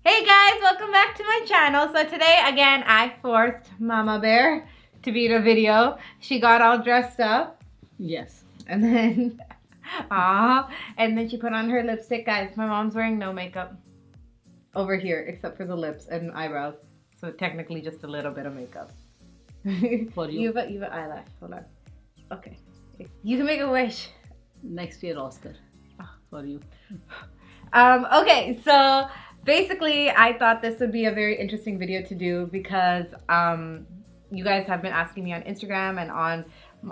Hey guys, welcome back to my channel. So today again I forced Mama Bear to be in a video. She got all dressed up Yes. and then she put on her lipstick. Guys, my mom's wearing no makeup over here except for the lips and eyebrows. So technically just a little bit of makeup. For you. You have an eyelash. Hold on. Okay. You can make a wish. Next year Oscar. For you. Okay, so basically I thought this would be a very interesting video to do because you guys have been asking me on Instagram and on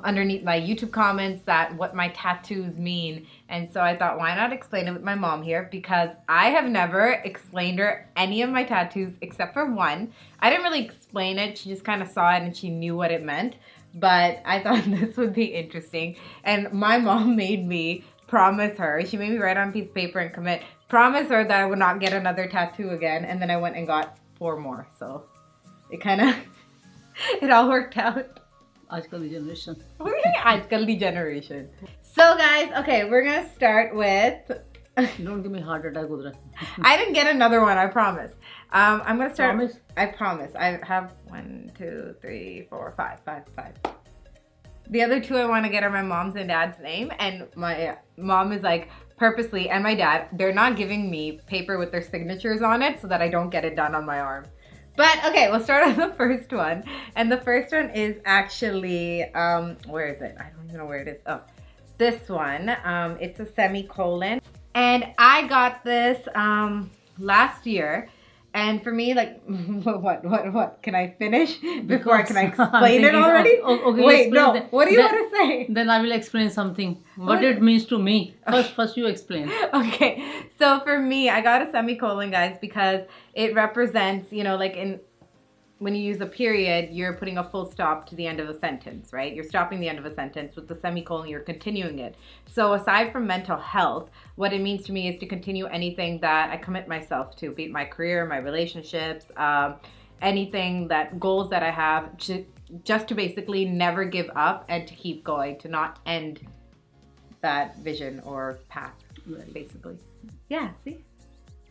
underneath my YouTube comments that what my tattoos mean, and so I thought why not explain it with my mom here, because I have never explained her any of my tattoos except for one. I didn't really explain it, she just kind of saw it and she knew what it meant, but I thought this would be interesting. And my mom made me promise her, she made me write on a piece of paper and commit, promise her that I would not get another tattoo again, and then I went and got 4 more, so it kind of it all worked out. Aajkal the generation. Aajkal the generation. So guys, okay, we're gonna start with Don't give me heart attack, Udra. I didn't get another one, I promise. I'm gonna start. Promise? I promise. I have 1, 2, 3, 4, 5. The other 2 I want to get are my mom's and dad's name, and my mom is like purposely, and my dad, they're not giving me paper with their signatures on it so that I don't get it done on my arm. But okay, we'll start on the first one. And the first one is actually, where is it? I don't even know where it is. Oh, this one. It's a semicolon. And I got this last year. And for me, like, what? Can I finish before can I explain it already? Okay, wait, no. that. What do you want to say? Then I will explain something. What it means to me. First you explain. Okay, so for me, I got a semicolon, guys, because it represents, you know, like when you use a period, you're putting a full stop to the end of a sentence, right? You're stopping the end of a sentence. With the semicolon, you're continuing it. So aside from mental health, what it means to me is to continue anything that I commit myself to, be it my career, my relationships, anything that goals that I have, just to basically never give up and to keep going, to not end that vision or path, basically. Yeah, see?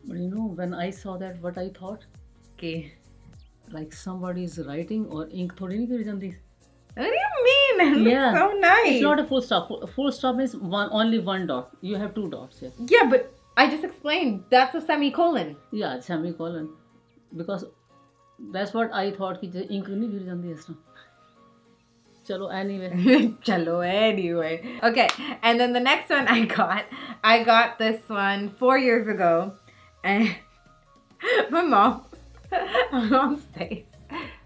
But you know, when I saw that, what I thought? Okay. Like somebody is writing or ink thodi nahi kari jandi. What do you mean? Yeah. So nice. It's not a full stop. Full stop is only one dot. You have 2 dots here. Yeah, but I just explained. That's a semicolon. Yeah, semicolon. Because that's what I thought ki ink nahi gir jandi is. Chalo, anyway. Chalo, anyway. Okay, and then the next one I got this one 4 years ago, and my mom's face.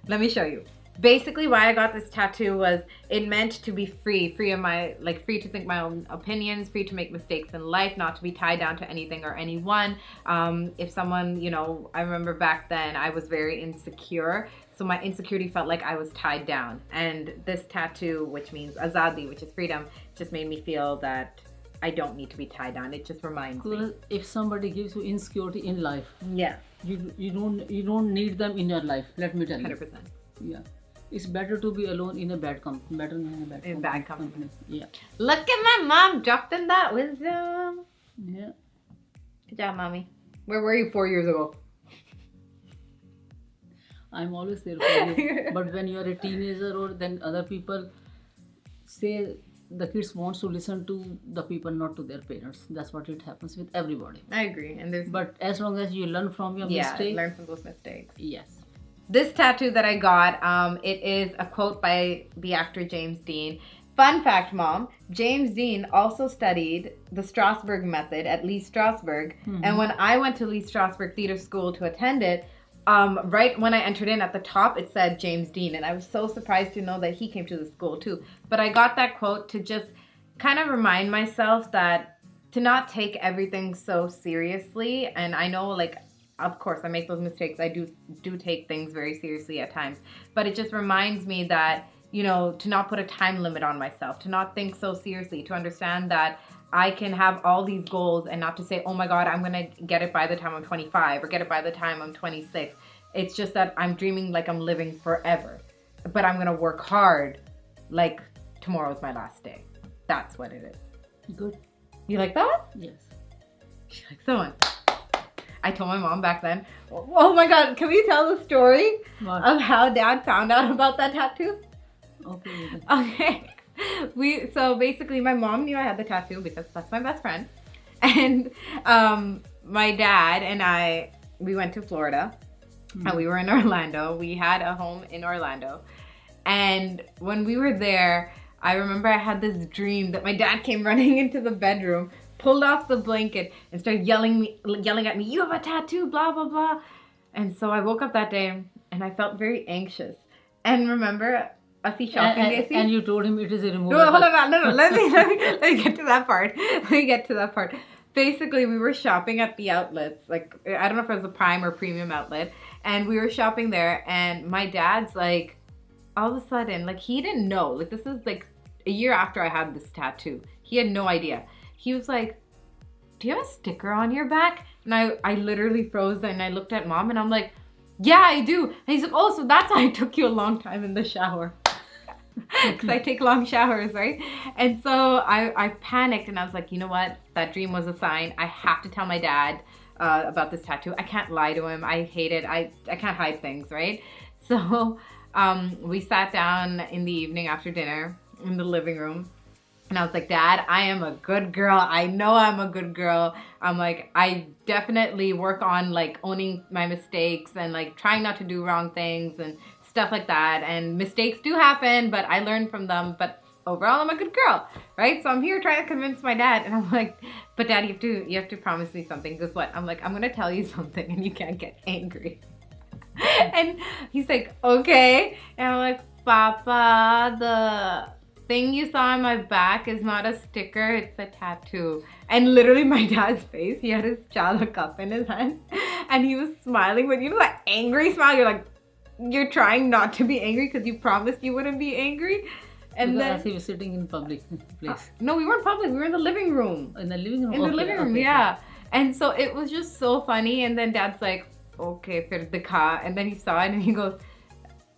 Let me show you. Basically, why I got this tattoo was it meant to be free of my, like, free to think my own opinions, free to make mistakes in life, not to be tied down to anything or anyone. If someone, you know, I remember back then I was very insecure, so my insecurity felt like I was tied down. And this tattoo, which means Azadi, which is freedom, just made me feel that I don't need to be tied down. It just reminds me. If somebody gives you insecurity in life, yeah, you don't need them in your life. Let me tell you. 100%. Yeah, it's better to be alone in a bad company. Better than in a bad company. Yeah. Look at my mom dropping that wisdom. Yeah. Good job, mommy. Where were you 4 years ago? I'm always there for you. But when you are a teenager or then other people say the kids wants to listen to the people, not to their parents. That's what it happens with everybody. I agree. And but as long as you learn from your mistakes. Learn from those mistakes. Yes. This tattoo that I got, it is a quote by the actor James Dean. Fun fact, Mom, James Dean also studied the Strasberg method at Lee Strasberg. Mm-hmm. And when I went to Lee Strasberg Theater School to attend it, right when I entered in at the top, it said James Dean. And I was so surprised to know that he came to the school too. But I got that quote to just kind of remind myself that to not take everything so seriously. And I know, like, of course, I make those mistakes. I do take things very seriously at times. But it just reminds me that, you know, to not put a time limit on myself, to not think so seriously, to understand that I can have all these goals and not to say, oh my God, I'm going to get it by the time I'm 25 or get it by the time I'm 26. It's just that I'm dreaming like I'm living forever. But I'm going to work hard like tomorrow's my last day. That's what it is. Good. You like that? Yes. She likes that one. I told my mom back then. Oh my God, can we tell the story What? of how Dad found out about that tattoo? Okay. Okay. So basically my mom knew I had the tattoo because that's my best friend. And my dad and we went to Florida and we were in Orlando. We had a home in Orlando. And when we were there, I remember I had this dream that my dad came running into the bedroom, pulled off the blanket and started yelling at me, "You have a tattoo, blah, blah, blah." And so I woke up that day and I felt very anxious. And remember, Asi shopping gay thi? And you told him it is a removable. No, hold on, no. Let me get to that part. Let me get to that part. Basically, we were shopping at the outlets. Like, I don't know if it was a prime or premium outlet. And we were shopping there. And my dad's like, all of a sudden, like, he didn't know. Like, this is like a year after I had this tattoo. He had no idea. He was like, "Do you have a sticker on your back?" And I literally froze and I looked at Mom and I'm like, "Yeah, I do." And he's like, "Oh, so that's why it took you a long time in the shower." Because I take long showers, right? And so I panicked and I was like, you know what? That dream was a sign. I have to tell my dad about this tattoo. I can't lie to him. I hate it. I can't hide things, right? So we sat down in the evening after dinner in the living room. And I was like, "Dad, I am a good girl. I know I'm a good girl." I'm like, I definitely work on like owning my mistakes and like trying not to do wrong things and stuff like that. And mistakes do happen, but I learn from them. But overall, I'm a good girl, right? So I'm here trying to convince my dad. And I'm like, "But Dad, you have to promise me something." Guess what? I'm like, "I'm going to tell you something and you can't get angry." And he's like, "Okay." And I'm like, "Papa, the thing you saw on my back is not a sticker, it's a tattoo." And literally my dad's face, he had his chala cup in his hand and he was smiling, but you know that angry smile, you're like, you're trying not to be angry because you promised you wouldn't be angry. And Because then he was sitting in public place. no, we weren't public, we were in the living room. In the living room? In the Okay, living room, okay, yeah. And so it was just so funny. And then Dad's like, "Okay, fir dikha." And then he saw it and he goes,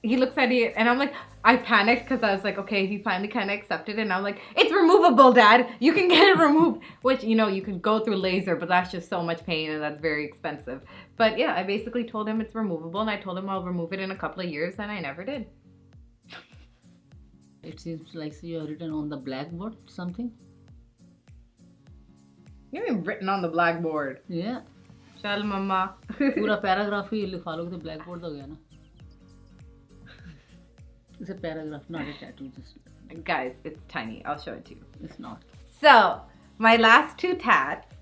he looks at it and I'm like, I panicked because I was like, okay, he finally kind of accepted it. And I'm like, "It's removable, Dad. You can get it removed." Which, you know, you can go through laser, but that's just so much pain and that's very expensive. But yeah, I basically told him it's removable and I told him I'll remove it in a couple of years and I never did. It seems like you have written on the blackboard something. You mean written on the blackboard? Yeah. Chal mama. पूरा paragraph ही लिखवा लोगे तो blackboard हो गया ना. It's a paragraph, not a tattoo. Just Guys, it's tiny. I'll show it to you. it's not. So, my last two tats.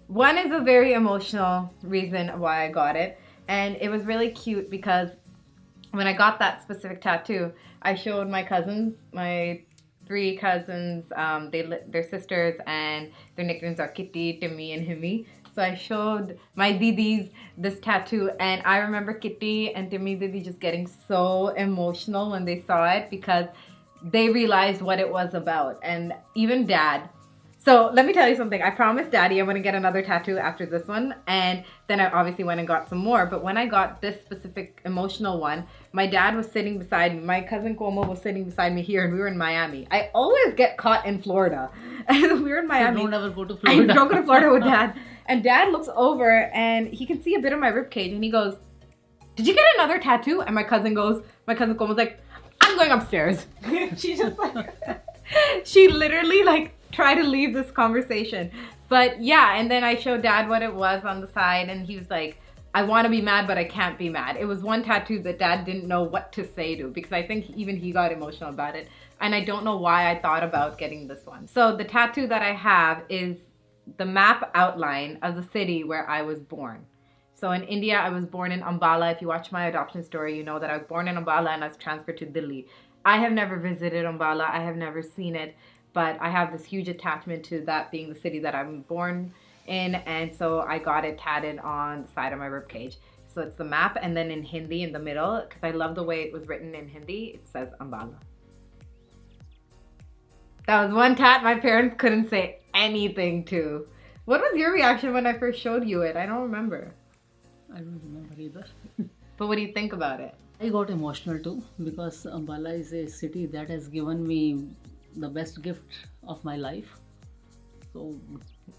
One is a very emotional reason why I got it. And it was really cute because when I got that specific tattoo, I showed my cousins, my 3 cousins, they're sisters and their nicknames are Kitty, Timmy, and Himi. So I showed my didis this tattoo and I remember Kitty and Timmy Didi just getting so emotional when they saw it because they realized what it was about. And even Dad. So let me tell you something. I promised Daddy I'm going to get another tattoo after this one. And then I obviously went and got some more. But when I got this specific emotional one, my dad was sitting beside me. My cousin Como was sitting beside me here and we were in Miami. I always get caught in Florida. And we were in Miami. So don't ever go to Florida. I don't go to Florida with Dad. And Dad looks over and he can see a bit of my ribcage and he goes, "Did you get another tattoo?" And my cousin Como's like, "I'm going upstairs." She just like, she literally like tried to leave this conversation. But yeah, and then I showed Dad what it was on the side and he was like, "I want to be mad, but I can't be mad." It was one tattoo that Dad didn't know what to say to because I think even he got emotional about it. And I don't know why I thought about getting this one. So the tattoo that I have is the map outline of the city where I was born. So in India, I was born in Ambala. If you watch my adoption story, you know that I was born in Ambala and I was transferred to Delhi. I have never visited Ambala. I have never seen it, but I have this huge attachment to that being the city that I'm born in. And so I got it tatted on the side of my ribcage. So it's the map and then in Hindi in the middle, because I love the way it was written in Hindi, it says Ambala. That was one tat my parents couldn't say anything to. What was your reaction when I first showed you it? I don't remember. I don't remember either. But what do you think about it? I got emotional too because Ambala is a city that has given me the best gift of my life. So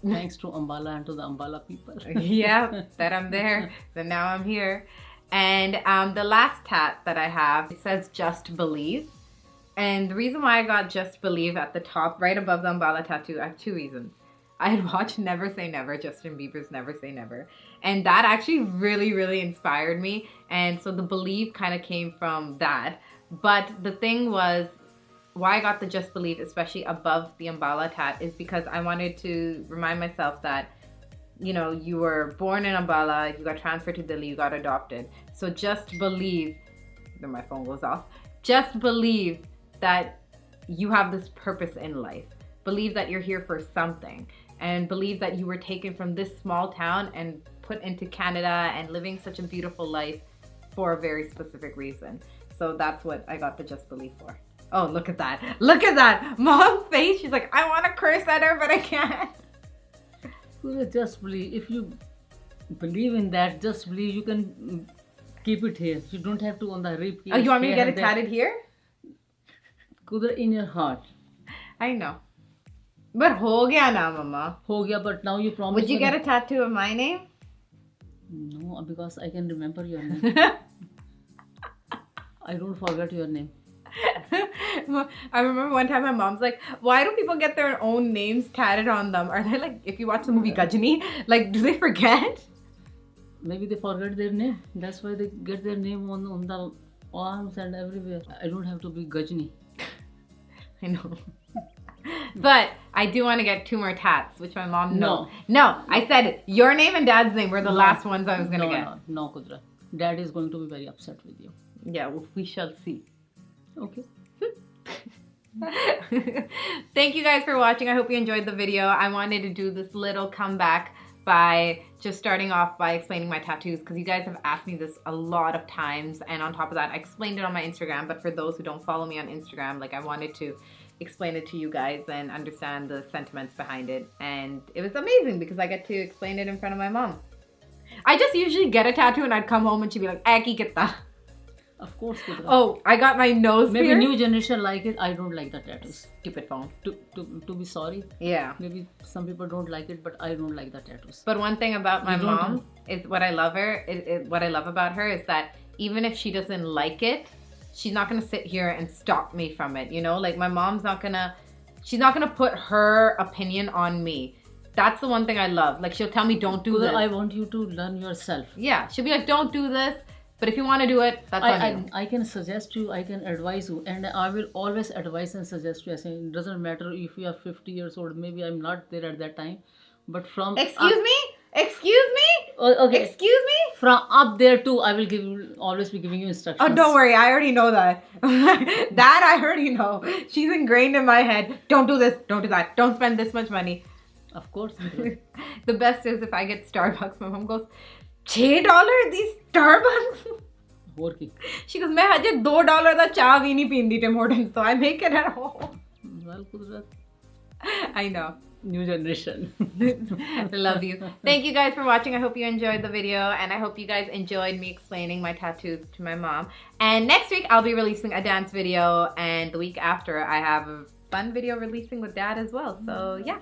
Thanks to Ambala and to the Ambala people. Yeah, that I'm there. So now I'm here. And the last tat that I have, it says just believe. And the reason why I got just believe at the top, right above the Ambala tattoo, I have two reasons. I had watched Never Say Never, Justin Bieber's Never Say Never. And that actually really, really inspired me. And so the believe kind of came from that. But the thing was, why I got the just believe, especially above the Ambala tat, is because I wanted to remind myself that, you know, you were born in Ambala, you got transferred to Delhi, you got adopted. So just believe, then my phone goes off, just believe that you have this purpose in life. Believe that you're here for something, and believe that you were taken from this small town and put into Canada and living such a beautiful life for a very specific reason. So that's what I got the just believe for. Oh, look at that. Look at that. Mom's face. She's like, I want to curse at her, but I can't. Just believe. If you believe in that, just believe, you can keep it here. You don't have to on the rib. Oh, you want me to get it tatted here? Kudra in your heart. I know. But ho gaya na, Mama. Ho gaya, but now you promise. Would you get a tattoo of my name? No, because I can remember your name. I don't forget your name. I remember one time my mom's like, why do people get their own names tatted on them? Are they like, if you watch the movie Gajini, like, do they forget? Maybe they forget their name. That's why they get their name on the arms and everywhere. I don't have to be Gajini. I know. But I do want to get 2 more tats, which my mom knows. No, I said your name and Dad's name were the last ones I was going to get. No, Kudra. Dad is going to be very upset with you. Yeah, well, we shall see. Okay. Thank you guys for watching. I hope you enjoyed the video. I wanted to do this little comeback by just starting off by explaining my tattoos, because you guys have asked me this a lot of times, and on top of that I explained it on my Instagram. But for those who don't follow me on Instagram, like, I wanted to explain it to you guys and understand the sentiments behind it, and it was amazing because I get to explain it in front of my mom. I just usually get a tattoo and I'd come home and she'd be like, "Aki kitta." Of course, Kudra. Oh, I got my nose Maybe pierced. new generation like it. I don't like the tattoos. Stupid phone. To be sorry. Yeah. Maybe some people don't like it, but I don't like the tattoos. But one thing about my You don't mom is what I love what I love about her is that even if she doesn't like it, she's not gonna sit here and stop me from it. You know, like, my mom's she's not gonna put her opinion on me. That's the one thing I love. Like, she'll tell me, don't do this. I want you to learn yourself. Yeah, she'll be like, don't do this. But if you want to do it, that's on you. I can suggest you, I can advise you, and I will always advise and suggest you. I say, it doesn't matter if you are 50 years old, maybe I'm not there at that time, but from... Excuse me? Excuse me? Oh, okay. Excuse me? From up there too, I will always be giving you instructions. Oh, don't worry. I already know that. That I already know. She's ingrained in my head. Don't do this. Don't do that. Don't spend this much money. Of course. The best is if I get Starbucks, my mom goes, $6 these Starbucks? Working. She goes, मैं हजे $2 दा चाह भी नहीं पींदी Tim Hortons, so I make it at home. Well, Kudrat. I know. New generation. I love you. Thank you guys for watching. I hope you enjoyed the video, and I hope you guys enjoyed me explaining my tattoos to my mom. And next week I'll be releasing a dance video, and the week after I have a fun video releasing with Dad as well. So yeah,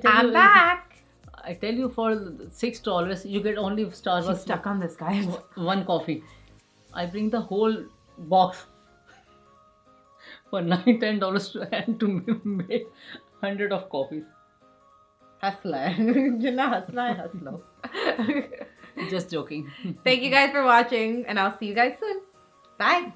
I'm back. I tell you, for $6 you get only Starbucks. She's stuck on this, guys. One coffee. I bring the whole box for $9-10 to make 100 of coffees. Hustler. Hustler. Just joking. Thank you guys for watching, and I'll see you guys soon. Bye.